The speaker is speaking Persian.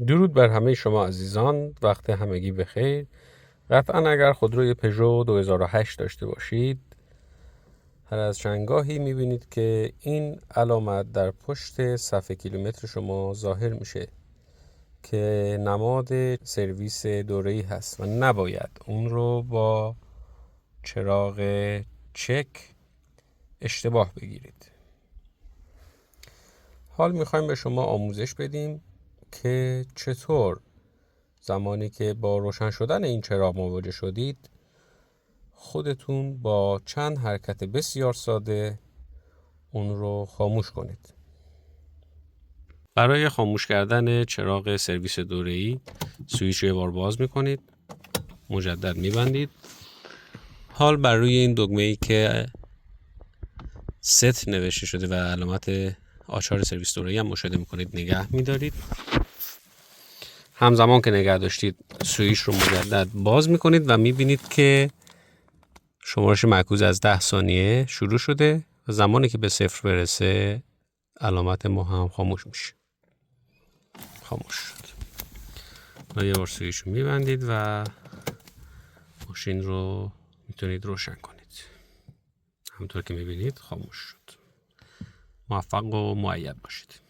درود بر همه شما عزیزان، وقت همگی بخیر. قطعا اگر خودروی پژو 2008 داشته باشید، هر از چندگاهی میبینید که این علامت در پشت صفحه کیلومتر شما ظاهر میشه که نماد سرویس دوره‌ای هست و نباید اون رو با چراغ چک اشتباه بگیرید. حال میخوایم به شما آموزش بدیم که چطور زمانی که با روشن شدن این چراغ مواجه شدید، خودتون با چند حرکت بسیار ساده اون رو خاموش کنید. برای خاموش کردن چراغ سرویس دوره‌ای سوئیچ رو یه بار باز میکنید، مجدد میبندید. حال بر روی این دکمه‌ای که ست نوشته شده و علامت آچار سرویس دوره‌ای هم مشاهده میکنید نگه میدارید. همزمان که نگه داشتید سوئیچ رو مجدد باز میکنید و میبینید که شمارش معکوس از 10 ثانیه شروع شده و زمانی که به 0 برسه علامت ما هم خاموش میشه. خاموش شد. و یه بار سوئیچ رو میبندید و ماشین رو میتونید روشن کنید. همونطور که میبینید خاموش شد. موفق و مؤید باشید.